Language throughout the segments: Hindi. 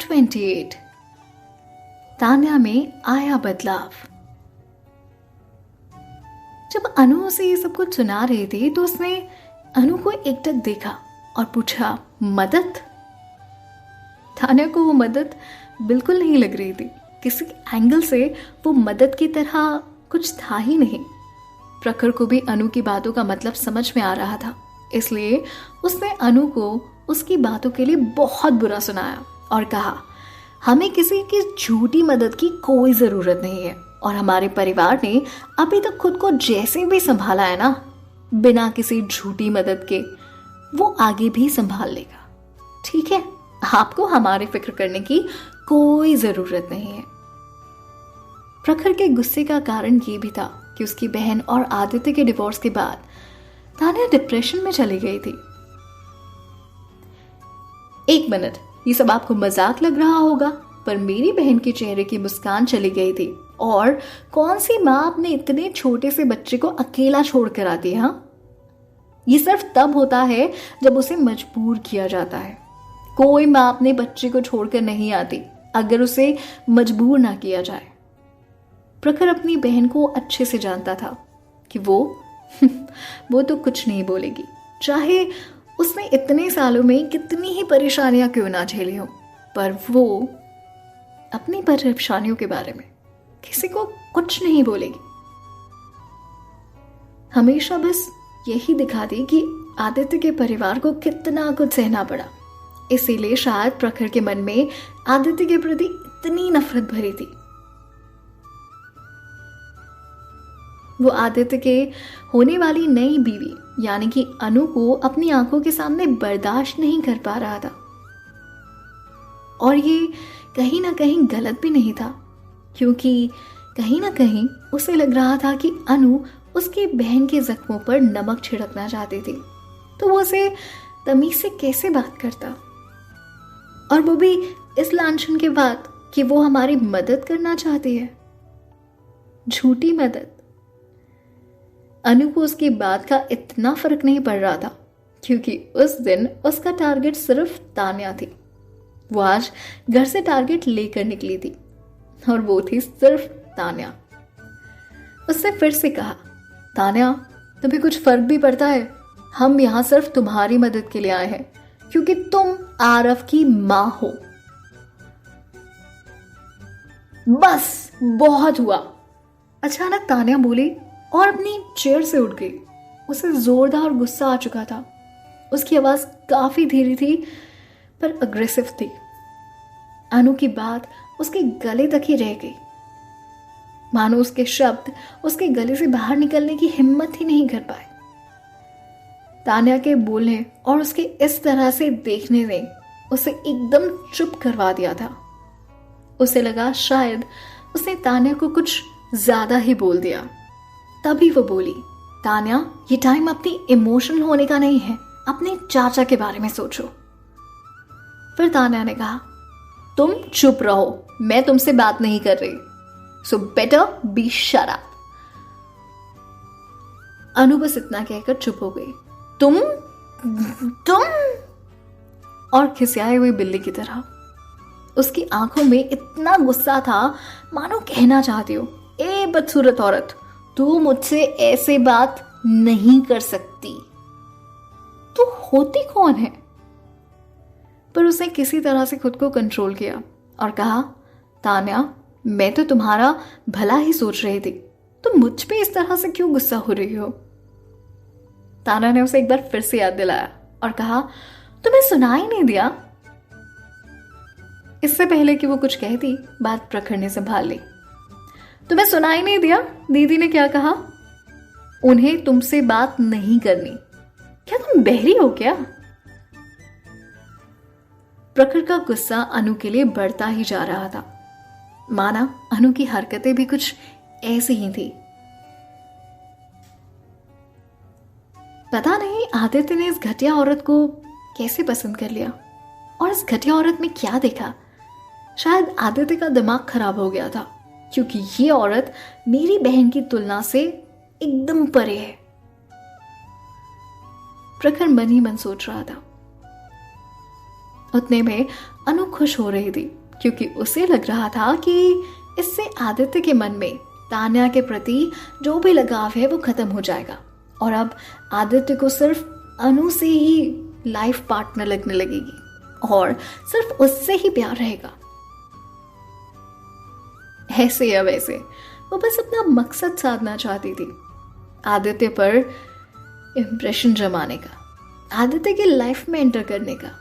28 तान्या में आया बदलाव। जब अनु उसे ये सब कुछ सुना रहे थे तो उसने अनु को एकटक देखा और पूछा, मदद? तान्या को वो मदद बिल्कुल नहीं लग रही थी। किसी एंगल से वो मदद की तरह कुछ था ही नहीं। प्रखर को भी अनु की बातों का मतलब समझ में आ रहा था, इसलिए उसने अनु को उसकी बातों के लिए बहुत बुरा सुनाया और कहा, हमें किसी की झूठी मदद की कोई जरूरत नहीं है और हमारे परिवार ने अभी तक खुद को जैसे भी संभाला है ना, बिना किसी झूठी मदद के वो आगे भी संभाल लेगा। ठीक है, आपको हमारी फिक्र करने की कोई जरूरत नहीं है। प्रखर के गुस्से का कारण ये भी था कि उसकी बहन और आदित्य के डिवोर्स के बाद तान्या डिप्रेशन में चली गई थी। एक मिनट, ये सब आपको मजाक लग रहा होगा, पर मेरी बहन के चेहरे की मुस्कान चली गई थी। और कौन सी माँ अपने इतने छोटे से बच्चे को अकेला छोड़कर आती है? हाँ, ये सिर्फ तब होता है जब उसे मजबूर किया जाता है। कोई माँ अपने बच्चे को छोड़कर नहीं आती अगर उसे मजबूर ना किया जाए। प्रखर अपनी बहन को अच्छे से जानता था कि वो तो कुछ नहीं बोलेगी, चाहे उसने इतने सालों में कितनी ही परेशानियां क्यों ना झेली हो, पर वो अपनी परेशानियों के बारे में किसी को कुछ नहीं बोलेगी। हमेशा बस यही दिखा दी कि आदित्य के परिवार को कितना कुछ सहना पड़ा। इसीलिए शायद प्रखर के मन में आदित्य के प्रति इतनी नफरत भरी थी। वो आदित्य के होने वाली नई बीवी यानी कि अनु को अपनी आंखों के सामने बर्दाश्त नहीं कर पा रहा था। और ये कहीं ना कहीं गलत भी नहीं था, क्योंकि कहीं ना कहीं उसे लग रहा था कि अनु उसकी बहन के जख्मों पर नमक छिड़कना चाहती थी, तो वो उसे तमीज से कैसे बात करता, और वो भी इस लांछन के बाद कि वो हमारी मदद करना चाहती है, झूठी मदद। अनु को उसकी बात का इतना फर्क नहीं पड़ रहा था, क्योंकि उस दिन उसका टारगेट सिर्फ तान्या थी। वो आज घर से टारगेट लेकर निकली थी और वो थी सिर्फ तान्या। उससे फिर से कहा, तान्या, तुम्हें कुछ फर्क भी पड़ता है? हम यहां सिर्फ तुम्हारी मदद के लिए आए हैं, क्योंकि तुम आरव की मां हो। बस बहुत हुआ, अचानक तान्या बोली और अपनी चेयर से उठ गई। उसे जोरदार गुस्सा आ चुका था। उसकी आवाज काफी धीरे थी पर अग्रेसिव थी। अनु की बात उसके गले तक ही रह गई, मानो उसके शब्द उसके गले से बाहर निकलने की हिम्मत ही नहीं कर पाए। तान्या के बोलने और उसके इस तरह से देखने ने उसे एकदम चुप करवा दिया था। उसे लगा शायद उसने तान्या को कुछ ज्यादा ही बोल दिया। तभी वो बोली, तान्या, ये टाइम अपनी इमोशनल होने का नहीं है, अपने चाचा के बारे में सोचो। फिर तान्या ने कहा, तुम चुप रहो, मैं तुमसे बात नहीं कर रही, so better be shut up. Anu बस इतना कहकर चुप हो गई। तुम और खिसियाए हुए बिल्ली की तरह उसकी आंखों में इतना गुस्सा था मानो कहना चाहती हो, ए बदसूरत औरत, तू मुझसे ऐसे बात नहीं कर सकती। तू होती कौन है? पर उसने किसी तरह से खुद को कंट्रोल किया और कहा, तान्या, मैं तो तुम्हारा भला ही सोच रही थी, तुम मुझ पे इस तरह से क्यों गुस्सा हो रही हो? तान्या ने उसे एक बार फिर से याद दिलाया और कहा, तुम्हें सुनाई नहीं दिया? इससे पहले कि वो कुछ कहती, बात प्रखर ने संभाल ली। तुम्हें सुनाई नहीं दिया? दीदी ने क्या कहा? उन्हें तुमसे बात नहीं करनी। क्या तुम बहरी हो क्या? प्रखर का गुस्सा अनु के लिए बढ़ता ही जा रहा था। माना अनु की हरकतें भी कुछ ऐसी ही थी। पता नहीं आदित्य ने इस घटिया औरत को कैसे पसंद कर लिया, और इस घटिया औरत में क्या देखा। शायद आदित्य का दिमाग खराब हो गया था, क्योंकि ये औरत मेरी बहन की तुलना से एकदम परे है। प्रखर मन ही मन सोच रहा था। उतने में अनु खुश हो रही थी क्योंकि उसे लग रहा था कि इससे आदित्य के मन में तान्या के प्रति जो भी लगाव है वो खत्म हो जाएगा और अब आदित्य को सिर्फ अनु से ही लाइफ पार्टनर लगने लगेगी और सिर्फ उससे ही प्यार रहेगा। ऐसे या वैसे वो बस अपना मकसद साधना चाहती थी, आदित्य पर इंप्रेशन जमाने का, आदित्य की लाइफ में एंटर करने का,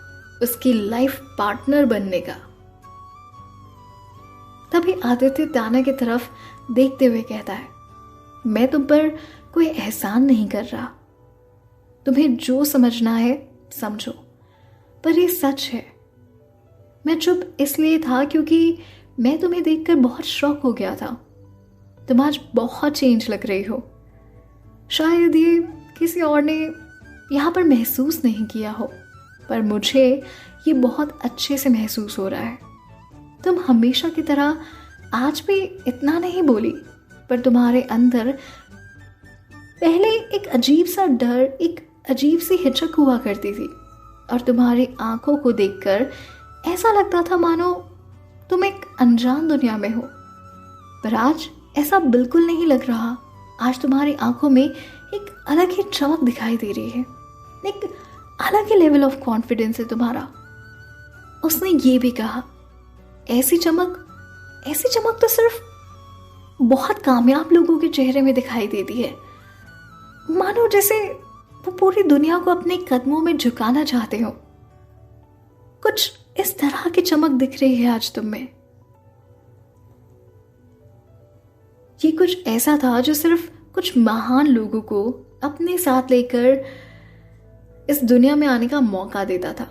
उसकी लाइफ पार्टनर बनने का। तभी आदित्य तान्या की तरफ देखते हुए कहता है, मैं तुम पर कोई एहसान नहीं कर रहा, तुम्हें जो समझना है समझो, पर ये सच है। मैं चुप इसलिए था क्योंकि मैं तुम्हें देखकर बहुत शॉक हो गया था। तुम आज बहुत चेंज लग रही हो। शायद ये किसी और ने यहाँ पर महसूस नहीं किया हो, पर मुझे ये बहुत अच्छे से महसूस हो रहा है। तुम हमेशा की तरह आज भी इतना नहीं बोली, पर तुम्हारे अंदर पहले एक अजीब सा डर, एक अजीब सी हिचक हुआ करती थी और तुम्हारी आंखों को देखकर ऐसा लगता था मानो तुम एक अनजान दुनिया में हो। पर आज ऐसा बिल्कुल नहीं लग रहा। आज तुम्हारी आंखों में एक अलग ही चमक दिखाई दे रही है, एक अलग ही लेवल ऑफ कॉन्फिडेंस है तुम्हारा। उसने ये भी कहा, ऐसी चमक तो सिर्फ बहुत कामयाब लोगों के चेहरे में दिखाई देती है, मानो जैसे वो पूरी दुनिया को अपने कदमों में झुकाना चाहते हो। कुछ इस तरह की चमक दिख रही है आज तुम में। ये कुछ ऐसा था जो सिर्फ कुछ महान लोगों को अपने साथ लेकर इस दुनिया में आने का मौका देता था,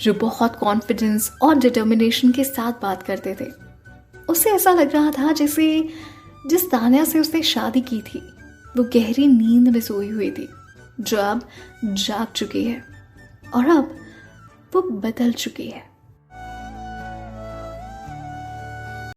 जो बहुत कॉन्फिडेंस और डिटर्मिनेशन के साथ बात करते थे। उसे ऐसा लग रहा था जैसे जिस तान्या से उसने शादी की थी वो गहरी नींद में सोई हुई थी, जो अब जाग चुकी है और अब वो बदल चुकी है।